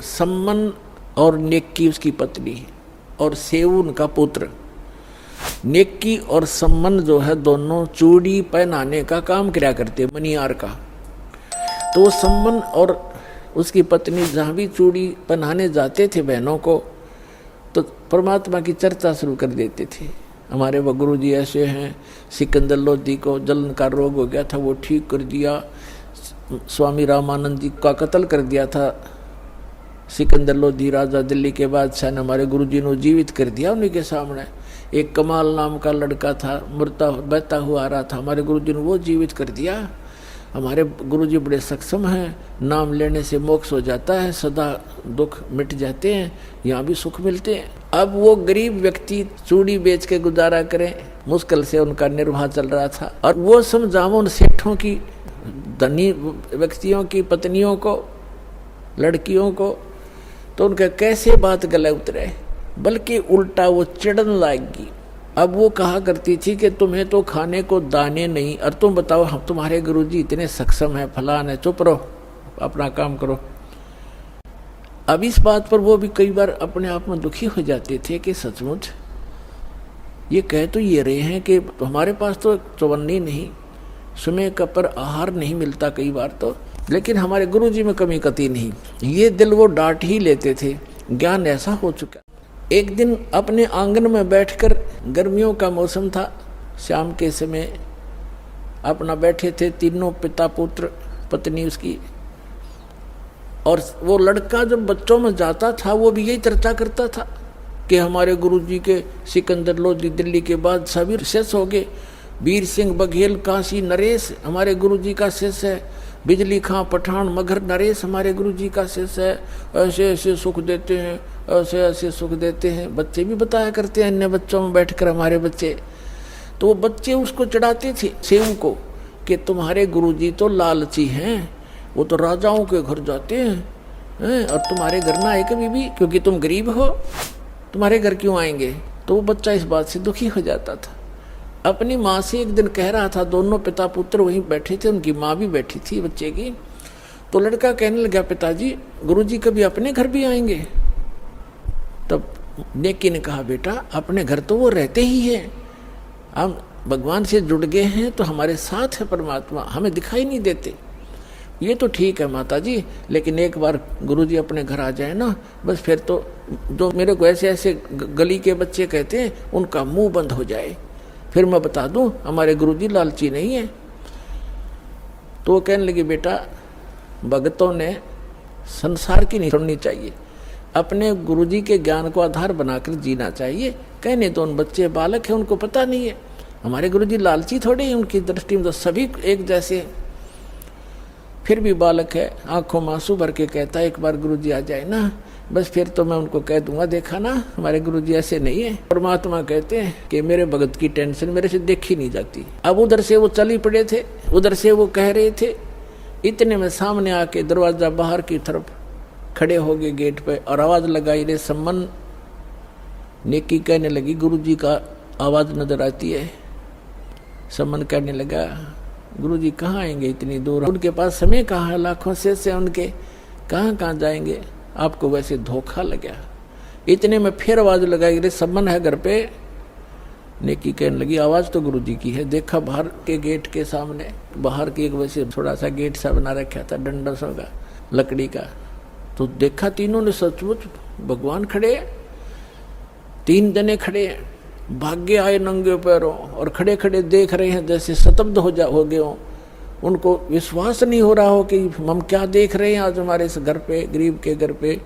सम्मन और नेक्की उसकी पत्नी और सेऊ उनका पुत्र। नेक्की और सम्मन जो है दोनों चूड़ी पहनाने का काम किया करते, मनियार का। तो वो सम्मन और उसकी पत्नी जहाँ भी चूड़ी पहनाने जाते थे बहनों को, तो परमात्मा की चर्चा शुरू कर देते थे। हमारे वो गुरु जी ऐसे हैं, सिकंदर लोधी को जलन का रोग हो गया था, वो ठीक कर दिया। स्वामी रामानंद जी का कत्ल कर दिया था सिकंदर लोधी राजा दिल्ली के बादशाह ने, हमारे गुरु जी ने जीवित कर दिया उन्हीं के सामने। एक कमाल नाम का लड़का था, मरता बहता हुआ आ रहा था, हमारे गुरु जी ने वो जीवित कर दिया। हमारे गुरु जी बड़े सक्षम हैं, नाम लेने से मोक्ष हो जाता है, सदा दुख मिट जाते हैं, यहाँ भी सुख मिलते हैं। अब वो गरीब व्यक्ति चूड़ी बेच के गुजारा करें, मुश्किल से उनका निर्वाह चल रहा था। और वो समझाओ उन सेठों की, धनी व्यक्तियों की पत्नियों को, लड़कियों को, तो उनका कैसे बात गले उतरे, बल्कि उल्टा वो चिढ़न लाएगी। अब वो कहा करती थी कि तुम्हें तो खाने को दाने नहीं, और तुम बताओ हम तुम्हारे गुरुजी इतने सक्षम है, फलान है, चुप रहो, अपना काम करो। अब इस बात पर वो भी कई बार अपने आप में दुखी हो जाते थे कि सचमुच ये कह तो ये रहे हैं कि हमारे पास तो चौवन्नी नहीं, समय का पर आहार नहीं मिलता कई बार तो, लेकिन हमारे गुरुजी में कमी कती नहीं। ये दिल वो डांट ही लेते थे, ज्ञान ऐसा हो चुका। एक दिन अपने आंगन में बैठकर, गर्मियों का मौसम था, शाम के समय अपना बैठे थे तीनों, पिता पुत्र पत्नी उसकी। और वो लड़का जब बच्चों में जाता था वो भी यही चर्चा करता था कि हमारे गुरुजी के सिकंदर लोधी दिल्ली के बाद सभी शिष्य हो गए, वीर सिंह बघेल काशी नरेश हमारे गुरुजी का शिष्य है, बिजली खां पठान मगर नरेश हमारे गुरुजी का शिष्य है, ऐसे ऐसे सुख देते हैं, ऐसे ऐसे सुख देते हैं। बच्चे भी बताया करते हैं अन्य बच्चों में बैठकर हमारे बच्चे। तो वो बच्चे उसको चढ़ाते थे सेऊ को कि तुम्हारे गुरुजी तो लालची हैं, वो तो राजाओं के घर जाते हैं, और तुम्हारे घर ना आए कभी भी, क्योंकि तुम गरीब हो, तुम्हारे घर क्यों आएंगे। तो वो बच्चा इस बात से दुखी हो जाता था। अपनी माँ से एक दिन कह रहा था, दोनों पिता पुत्र वहीं बैठे थे, उनकी माँ भी बैठी थी बच्चे की। तो लड़का कहने लगा, पिताजी गुरुजी कभी अपने घर भी आएंगे। तब नेकी ने कहा, बेटा अपने घर तो वो रहते ही हैं, हम भगवान से जुड़ गए हैं तो हमारे साथ है परमात्मा, हमें दिखाई नहीं देते। ये तो ठीक है माता जी, लेकिन एक बार गुरुजी अपने घर आ जाए ना, बस फिर तो जो मेरे को ऐसे ऐसे गली के बच्चे कहते हैं उनका मुंह बंद हो जाए, फिर मैं बता दूं हमारे गुरुजी लालची नहीं है। तो वो कहने लगे, बेटा भगतों ने संसार की नहीं सुननी चाहिए, अपने गुरुजी के ज्ञान को आधार बनाकर जीना चाहिए। कहने तो उन बच्चे बालक हैं, उनको पता नहीं है, हमारे गुरुजी लालची थोड़े हैं, उनकी दृष्टि में तो सभी एक जैसे हैं। फिर भी बालक है, आंखों में आंसू भर के कहता है, एक बार गुरुजी आ जाए ना, बस फिर तो मैं उनको कह दूंगा, देखा ना हमारे गुरुजी ऐसे नहीं है। परमात्मा कहते हैं कि मेरे भगत की टेंशन मेरे से देखी नहीं जाती। अब उधर से वो चली पड़े थे, उधर से वो कह रहे थे, इतने में सामने आके दरवाजा बाहर की तरफ खड़े हो गए गेट पे, और आवाज लगाई रे सम्मन। नेकी कहने लगी, गुरुजी का आवाज नजर आती है। सम्मन कहने लगा, गुरुजी कहाँ आएंगे इतनी दूर, उनके पास समय कहाँ है, लाखों से उनके कहाँ जाएंगे, आपको वैसे धोखा लगा। इतने में फिर आवाज लगाई, रे सम्मन है घर पे। नेकी कहने लगी, आवाज तो गुरुजी की है। देखा बाहर के गेट के सामने, बाहर की एक वैसे थोड़ा सा गेट सा बना रखा था डंडा सा का लकड़ी का, तो देखा तीनों ने सचमुच भगवान खड़े, 3 जने खड़े हैं, भाग्य आए नंगे पैरों, और खड़े खड़े देख रहे हैं जैसे स्तब्ध हो गए हो। उनको विश्वास नहीं हो रहा हो कि हम क्या देख रहे हैं आज हमारे इस घर पे, गरीब के घर पे,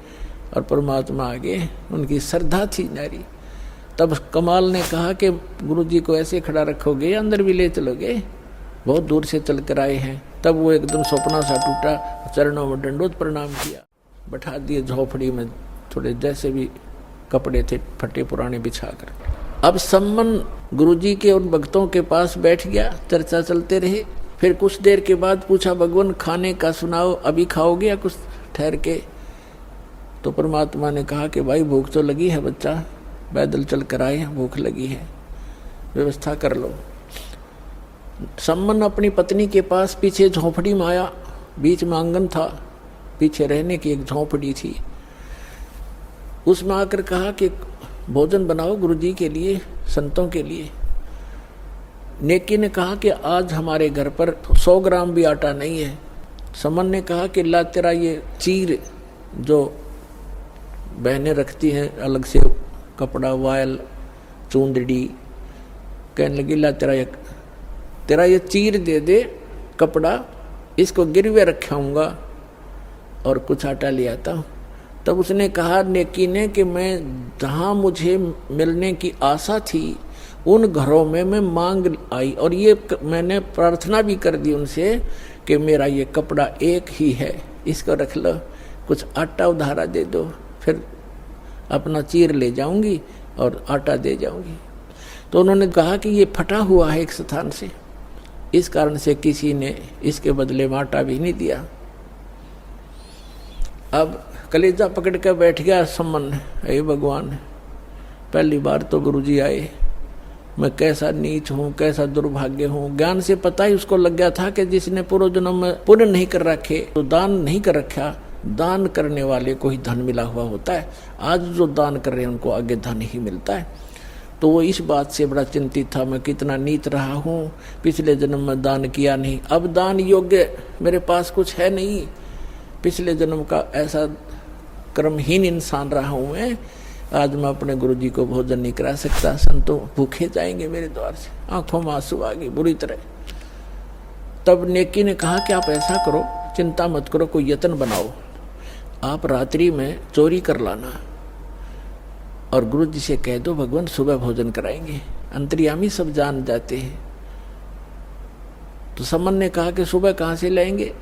और परमात्मा आगे। उनकी श्रद्धा थी नारी। तब कमाल ने कहा कि गुरुजी को ऐसे खड़ा रखोगे, अंदर भी ले चलोगे, बहुत दूर से चल कर आए हैं। तब वो एकदम सपना सा टूटा, चरणों में दंडोत प्रणाम किया, बैठा दिए झोपड़ी में, थोड़े जैसे भी कपड़े थे फटे पुराने बिछा कर। अब सम्मन गुरुजी के उन भक्तों के पास बैठ गया, चर्चा चलते रहे। फिर कुछ देर के बाद पूछा, भगवान खाने का सुनाओ, अभी खाओगे या कुछ ठहर के। तो परमात्मा ने कहा कि भाई भूख तो लगी है बच्चा, पैदल चल कर आए हैं, भूख लगी है, व्यवस्था कर लो। सम्मन अपनी पत्नी के पास पीछे झोंपड़ी में आया, बीच में आंगन था, पीछे रहने की एक झोंपड़ी थी। उसमें आकर कहा कि भोजन बनाओ गुरुजी के लिए, संतों के लिए। नेकी ने कहा कि आज हमारे घर पर 100 ग्राम भी आटा नहीं है। समन ने कहा कि ला तेरा ये चीर जो बहनें रखती हैं अलग से कपड़ा, वायल, चूंदड़ी, कहने लगी ला तेरा ये चीर दे दे कपड़ा, इसको गिरवे रखाऊंगा और कुछ आटा ले आता हूँ। तब उसने कहा नेकी ने कि मैं जहाँ मुझे मिलने की आशा थी उन घरों में मैं मांग आई, और ये मैंने प्रार्थना भी कर दी उनसे कि मेरा ये कपड़ा एक ही है, इसको रख लो, कुछ आटा उधारा दे दो, फिर अपना चीर ले जाऊंगी और आटा दे जाऊंगी। तो उन्होंने कहा कि ये फटा हुआ है एक स्थान से, इस कारण से किसी ने इसके बदले में आटा भी नहीं दिया। अब कलेजा पकड़ कर बैठ गया समन, हे भगवान, पहली बार तो गुरुजी आए, मैं कैसा नीच हूँ, कैसा दुर्भाग्य हूँ। ज्ञान से पता ही उसको लग गया था कि जिसने पूर्व जन्म में पुण्य नहीं कर रखे तो दान नहीं कर रखा, दान करने वाले को ही धन मिला हुआ होता है। आज जो दान कर रहे हैं उनको आगे धन ही मिलता है। तो वो इस बात से बड़ा चिंतित था, मैं कितना नीच रहा हूँ, पिछले जन्म में दान किया नहीं, अब दान योग्य मेरे पास कुछ है नहीं, पिछले जन्म का ऐसा कर्महीन इंसान रहा हूँ मैं, आज मैं अपने गुरुजी को भोजन नहीं करा सकता, संतों भूखे जाएंगे मेरे द्वार से। आंखों में आंसू आ गए बुरी तरह। तब नेकी ने कहा कि आप ऐसा करो, चिंता मत करो, कोई यत्न बनाओ, आप रात्रि में चोरी कर लाना और गुरुजी से कह दो भगवान सुबह भोजन कराएंगे। अंतर्यामी सब जान जाते हैं। तो समन ने कहा कि सुबह कहाँ से लाएंगे,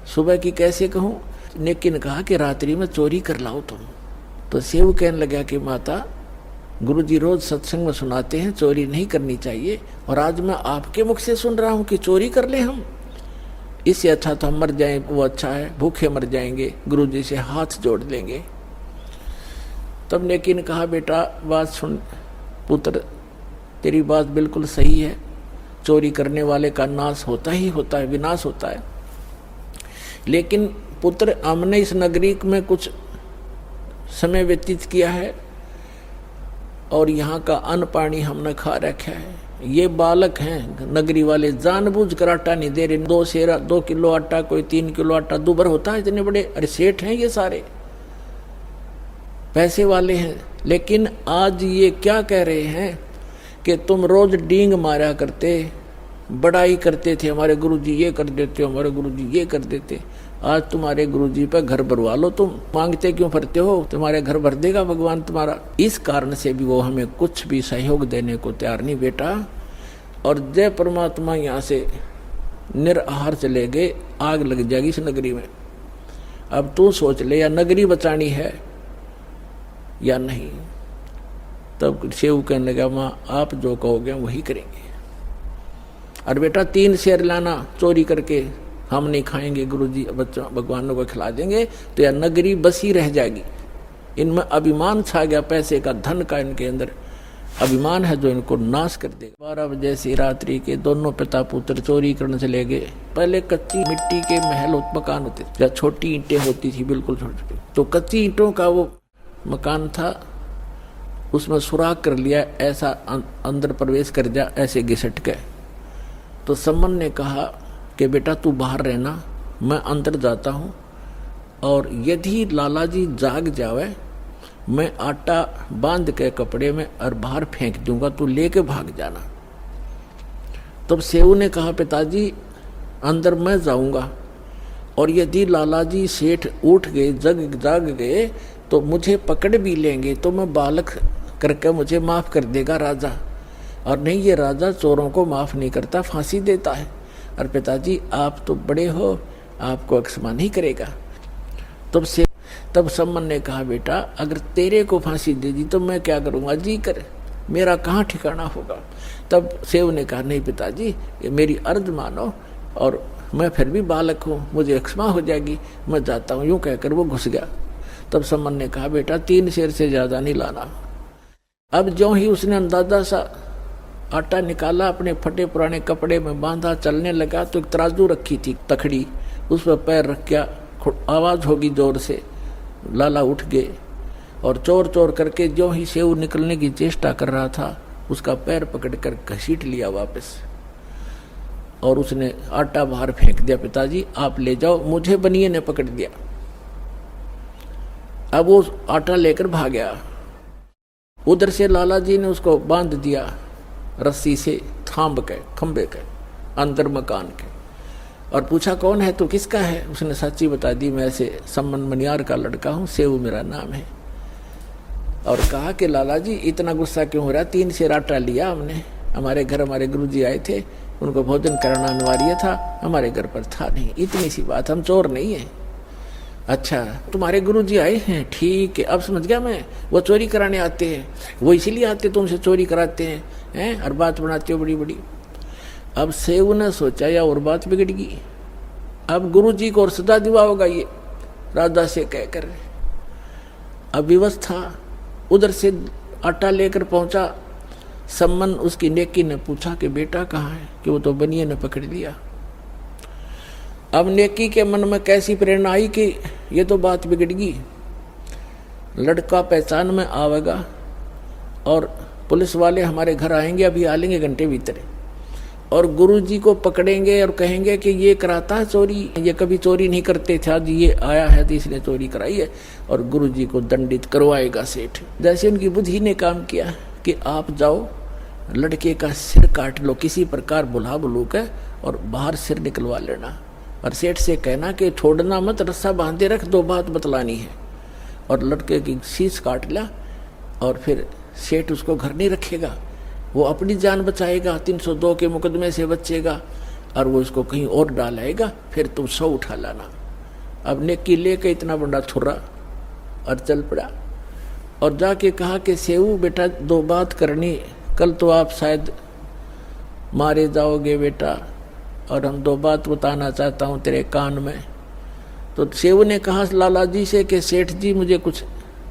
सुबह की कैसे कहूँ। नेकी ने कहा कि रात्रि में चोरी कर लाओ तुम। तो सेव कहने लगा कि माता, गुरुजी रोज सत्संग में सुनाते हैं चोरी नहीं करनी चाहिए, और आज मैं आपके मुख से सुन रहा हूँ कि चोरी कर ले हम, इससे अच्छा तो हम मर जाएं, वो अच्छा है, भूखे मर जाएंगे, गुरुजी से हाथ जोड़ लेंगे। तब नेकी ने कहा बेटा बात सुन पुत्र, तेरी बात बिल्कुल सही है, चोरी करने वाले का नाश होता ही होता है, विनाश होता है। लेकिन पुत्र हमने इस नगरी में कुछ समय व्यतीत किया है और यहाँ का अन्न पानी हमने खा रखा है। ये बालक हैं नगरी वाले, जानबूझ कर आटा नहीं दे रहे, 2 सेरा 2 किलो आटा, कोई 3 किलो आटा, दुबर होता है इतने बड़े। अरे सेठ हैं ये सारे, पैसे वाले हैं। लेकिन आज ये क्या कह रहे हैं कि तुम रोज डींग मारा करते, बड़ाई करते थे, हमारे गुरुजी ये कर देते, हमारे गुरुजी ये कर देते, आज तुम्हारे गुरुजी पे घर भरवा लो, तुम मांगते क्यों फिरते हो, तुम्हारे घर भर देगा भगवान तुम्हारा। इस कारण से भी वो हमें कुछ भी सहयोग देने को तैयार नहीं बेटा। और जय परमात्मा यहाँ से निराहार चले गए, आग लग जाएगी इस नगरी में। अब तू सोच ले, या नगरी बचानी है या नहीं। तब सेव कहने लगा माँ आप जो कहोगे वही करेंगे। और बेटा 3 शेर लाना चोरी करके, हम नहीं खाएंगे, गुरुजी बच्चों भगवानों को खिला देंगे, तो यह नगरी बसी रह जाएगी। इनमें अभिमान छा गया, पैसे का, धन का इनके अंदर अभिमान है जो इनको नाश कर देगा। 12 बजे से रात्रि के दोनों पिता पुत्र चोरी करने चले गए। पहले कच्ची मिट्टी के महल मकान होते थे, जहाँ छोटी ईंटें होती थी बिल्कुल छोटी, तो कच्ची ईंटों का वो मकान था, उसमें सुराख कर लिया, ऐसा अंदर प्रवेश कर जा, ऐसे घिसट गए। तो समन ने कहा कि बेटा तू बाहर रहना, मैं अंदर जाता हूँ, और यदि लाला जी जाग जावे मैं आटा बांध के कपड़े में और बाहर फेंक दूंगा, तू लेके भाग जाना। तब सेऊ ने कहा पिताजी अंदर मैं जाऊंगा, और यदि लाला जी सेठ उठ गए, जाग गए, तो मुझे पकड़ भी लेंगे, तो मैं बालक करके मुझे माफ कर देगा राजा, और नहीं ये राजा चोरों को माफ नहीं करता, फांसी देता है। और पिताजी आप तो बड़े हो, आपको क्षमा नहीं करेगा। तब सम्मन ने कहा बेटा अगर तेरे को फांसी दे दी तो मैं क्या करूँगा, जी कर, मेरा कहाँ ठिकाना होगा। तब सेव ने कहा नहीं पिताजी मेरी अर्ज मानो, और मैं फिर भी बालक हूँ, मुझे क्षमा हो जाएगी, मैं जाता हूँ। यूँ कहकर वो घुस गया। तब सम्मन ने कहा बेटा 3 शेर से ज़्यादा नहीं लाना। अब जो ही उसने अंदाजा सा आटा निकाला, अपने फटे पुराने कपड़े में बांधा, चलने लगा, तो एक तराजू रखी थी तखड़ी, उस पर पैर रख गया, आवाज़ होगी जोर से, लाला उठ गए। और चोर चोर करके जो ही सेऊ निकलने की चेष्टा कर रहा था उसका पैर पकड़कर घसीट लिया वापस, और उसने आटा बाहर फेंक दिया। पिताजी आप ले जाओ, मुझे बनिए ने पकड़ दिया। अब वो आटा लेकर भाग गया। उधर से लाला जी ने उसको बांध दिया रस्सी से, थांब के खंबे के अंदर मकान के, और पूछा कौन है तू, किसका है? उसने सच्ची बता दी, मैं ऐसे सम्मन मनियार का लड़का हूँ, सेऊ मेरा नाम है। और कहा कि लाला जी इतना गुस्सा क्यों हो रहा, 3 सेर आटा लिया हमने, हमारे घर हमारे गुरुजी आए थे, उनको भोजन करना अनिवार्य था, हमारे घर पर था नहीं, इतनी सी बात, हम चोर नहीं है। अच्छा तुम्हारे गुरुजी आए हैं, ठीक है, अब समझ गया मैं, वो चोरी कराने आते हैं, वो इसीलिए आते तुमसे चोरी कराते हैं और बात बनाते हो बड़ी बड़ी। अब सेऊ ने सोचा या और बात बिगड़ गई, अब गुरुजी को और सदा दिवा होगा ये राजा से कहकर। अब व्यवस्था उधर से आटा लेकर पहुंचा सम्मन, उसकी नेकी ने पूछा कि बेटा कहाँ है, कि वो तो बनिए ने पकड़ लिया। अब नेकी के मन में कैसी प्रेरणा आई कि ये तो बात बिगड़ गई, लड़का पहचान में आवेगा और पुलिस वाले हमारे घर आएंगे, अभी आ लेंगे घंटे भीतर, और गुरुजी को पकड़ेंगे और कहेंगे कि ये कराता है चोरी, ये कभी चोरी नहीं करते थे, आज ये आया है तो इसने चोरी कराई है, और गुरुजी को दंडित करवाएगा सेठ। जैसे उनकी बुद्धि ने काम किया कि आप जाओ लड़के का सिर काट लो किसी प्रकार, बुला बुलू के, और बाहर सिर निकलवा लेना, और सेठ से कहना कि छोड़ना मत, रस्सा बांधे रख, 2 बात बतलानी है। और लड़के की शीश काट लिया, और फिर सेठ उसको घर नहीं रखेगा, वो अपनी जान बचाएगा, 302 के मुकदमे से बचेगा, और वो इसको कहीं और डालेगा, फिर तुम 100 उठा लाना। अब नेकी लेके इतना बड़ा थुर्रा और चल पड़ा, और जाके कहा कि सेऊ बेटा 2 बात करनी, कल तो आप शायद मारे जाओगे बेटा, और हम 2 बात बताना चाहता हूँ तेरे कान में। तो सेऊ ने कहा लाला जी से कि सेठ जी मुझे कुछ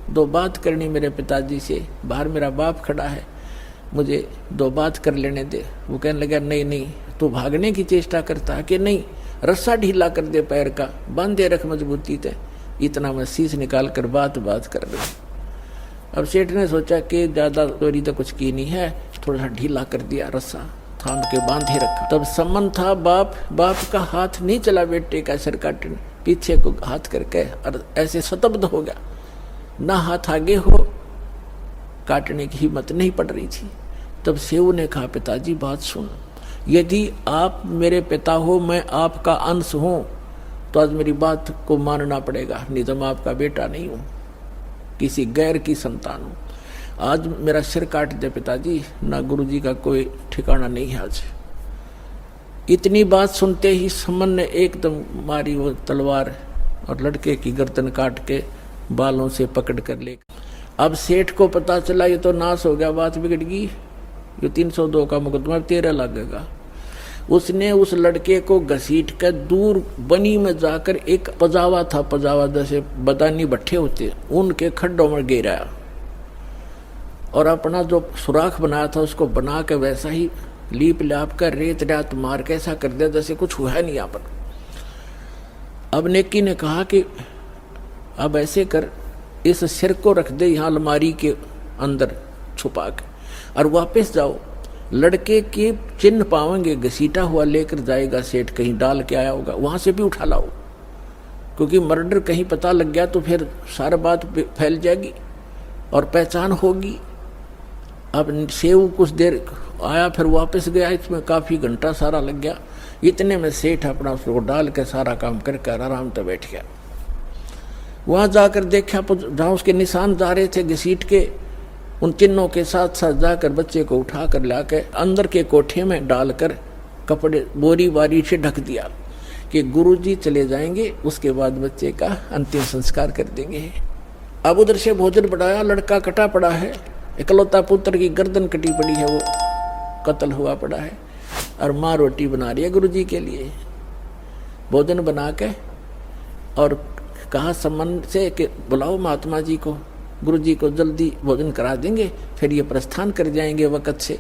2 बात करनी मेरे पिताजी से, बाहर मेरा बाप खड़ा है, मुझे 2 बात कर लेने दे। वो कहने लगा नहीं नहीं, तू भागने की चेष्टा करता है कि नहीं, रस्सा ढीला कर दे पैर का, बांधे रख मजबूती से, इतना मैं शीश निकाल कर बात कर दूँ। अब सेठ ने सोचा कि ज़्यादा चोरी तो कुछ की नहीं है, थोड़ा सा ढीला कर दिया, रस्सा थाम के बांधे रखा। तब सम्मन था, बाप का हाथ नहीं चला बेटे का सिर काटने, पीछे को हाथ करके, और ऐसे स्तब्ध हो गया, ना हाथ आगे हो, काटने की हिम्मत नहीं पड़ रही थी। तब सेऊ ने कहा पिताजी बात सुन, यदि आप मेरे पिता हो, मैं आपका अंश हूं, तो आज मेरी बात को मानना पड़ेगा, नहीं तो मैं आपका बेटा नहीं हूं, किसी गैर की संतान हूं। आज मेरा सिर काट दे पिताजी, ना गुरुजी का कोई ठिकाना नहीं है आज। इतनी बात सुनते ही सम्मन ने एकदम मारी वो तलवार, और लड़के की गर्दन काट के बालों से पकड़ कर ले। अब सेठ को पता चला ये तो नाश हो गया, बात बिगड़ गई, ये 302 का मुकदमा 13 लगेगा। उसने उस लड़के को घसीट कर दूर बनी में जाकर, एक पजावा था, पजावा जैसे बदानी भट्ठे होते, उनके खड्डों में गिराया, और अपना जो सुराख बनाया था उसको बना के वैसा ही लीप लाप कर रेत रात मार के ऐसा कर दिया जैसे कुछ हुआ नहीं यहाँ पर। अब नेकी ने कहा कि अब ऐसे कर, इस सिर को रख दे यहाँ अलमारी के अंदर छुपा के, और वापस जाओ, लड़के के चिन्ह पावेंगे, घसीटा हुआ लेकर जाएगा सेठ, कहीं डाल के आया होगा, वहां से भी उठा लाओ, क्योंकि मर्डर कहीं पता लग गया तो फिर सारा बात फैल जाएगी और पहचान होगी। अब सेऊ कुछ देर आया, फिर वापस गया, इसमें काफी घंटा सारा लग गया। इतने में सेठ अपना उसको डाल के सारा काम करके आराम से बैठ गया। वहां जाकर देखा जहां उसके निशान जा रहे थे घसीट के, उन चिन्हों के साथ साथ जाकर बच्चे को उठा कर लाके अंदर के कोठे में डालकर कपड़े बोरी बारी से ढक दिया कि गुरुजी चले जाएंगे, उसके बाद बच्चे का अंतिम संस्कार कर देंगे। अब उधर से भोजन बढ़ाया, लड़का कटा पड़ा है, इकलौता पुत्र की गर्दन कटी पड़ी है, वो कत्ल हुआ पड़ा है, और माँ रोटी बना रही है गुरुजी के लिए। भोजन बना के और कहा सम्मन से कि बुलाओ महात्मा जी को, गुरुजी को जल्दी भोजन करा देंगे, फिर ये प्रस्थान कर जाएंगे वक़्त से।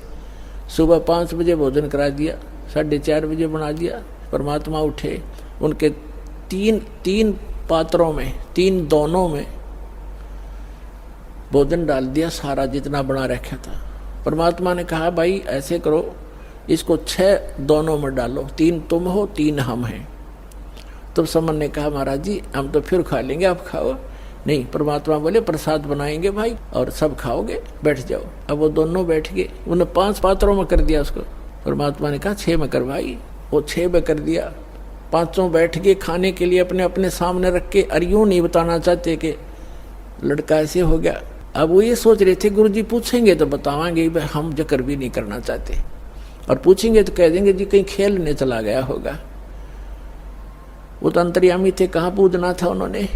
सुबह 5 बजे भोजन करा दिया, 4:30 बजे बना दिया। परमात्मा उठे, उनके तीन पात्रों में, 3 दोनों में भोजन डाल दिया सारा जितना बना रखा था। परमात्मा ने कहा भाई ऐसे करो, इसको 6 दोनों में डालो, 3 तुम हो 3 हम हैं। तो समन ने कहा महाराज जी हम तो फिर खा लेंगे, आप खाओ। नहीं, परमात्मा बोले प्रसाद बनाएंगे भाई और सब खाओगे, बैठ जाओ। अब वो दोनों बैठ गए, उन्हें 5 पात्रों में कर दिया उसको। परमात्मा ने कहा 6 में कर भाई, वो 6 में कर दिया। 5 बैठ गए खाने के लिए अपने अपने सामने रख के, और यूं नहीं बताना चाहते कि लड़का ऐसे हो गया। अब वो ये सोच रहे थे गुरुजी पूछेंगे तो बतावांगे, हम जिक्र भी नहीं करना चाहते, और पूछेंगे तो कह देंगे जी कहीं खेलने चला गया होगा। वो तो अंतर्यामी थे, कहाँ पूछना था उन्होंने।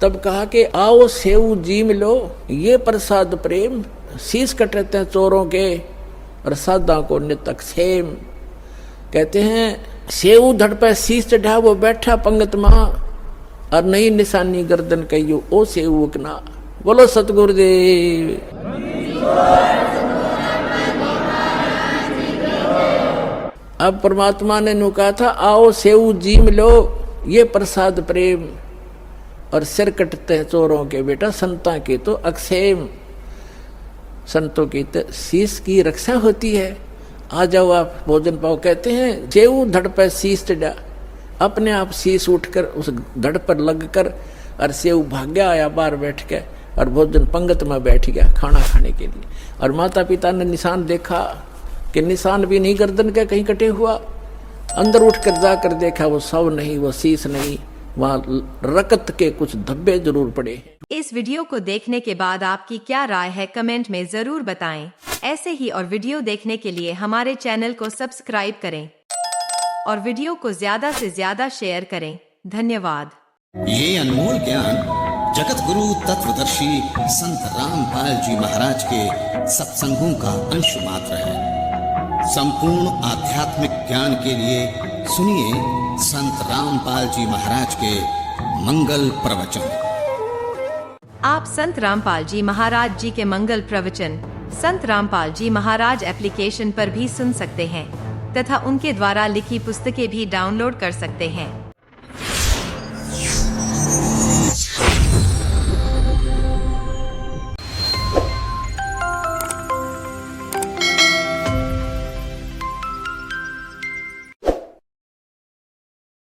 तब कहा कि आओ सेऊ जीम लो, ये प्रसाद प्रेम, शीश कटते हैं चोरों के और सादा को नितक सेम। कहते हैं सेऊ धड़ पे शीश चढ़ा, वो बैठा पंगत महा, और नई निशानी गर्दन कहियो ओ सेऊ उकना। बोलो सतगुरुदेव। अब परमात्मा ने नु कहा था आओ सेऊ जीम लो, ये प्रसाद प्रेम, और सिर कटते हैं चोरों के बेटा, संता के तो अक्षेम। संतों की तो शीश की रक्षा होती है। आ जाओ आप भोजन पाओ। कहते हैं सेऊ धड़ पर शीश चढ़ा, अपने आप शीश उठकर उस धड़ पर लगकर, और सेऊ भाग्या आया बाहर बैठ के, और भोजन पंगत में बैठ गया खाना खाने के लिए। और माता पिता ने निशान देखा कि निशान भी नहीं गर्दन का कहीं कटे हुआ। अंदर उठकर जाकर देखा वो शव नहीं, वो शीश नहीं, वहाँ रकत के कुछ धब्बे जरूर पड़े। इस वीडियो को देखने के बाद आपकी क्या राय है कमेंट में जरूर बताएं। ऐसे ही और वीडियो देखने के लिए हमारे चैनल को सब्सक्राइब करें और वीडियो को ज्यादा से ज्यादा शेयर करें। धन्यवाद। ये अनमोल ज्ञान जगत गुरु तत्वदर्शी संत रामपाल जी महाराज के सत्संगों का अंश मात्र है। संपूर्ण आध्यात्मिक ज्ञान के लिए सुनिए संत रामपाल जी महाराज के मंगल प्रवचन। आप संत रामपाल जी महाराज जी के मंगल प्रवचन संत रामपाल जी महाराज एप्लीकेशन पर भी सुन सकते हैं तथा उनके द्वारा लिखी पुस्तकें भी डाउनलोड कर सकते हैं।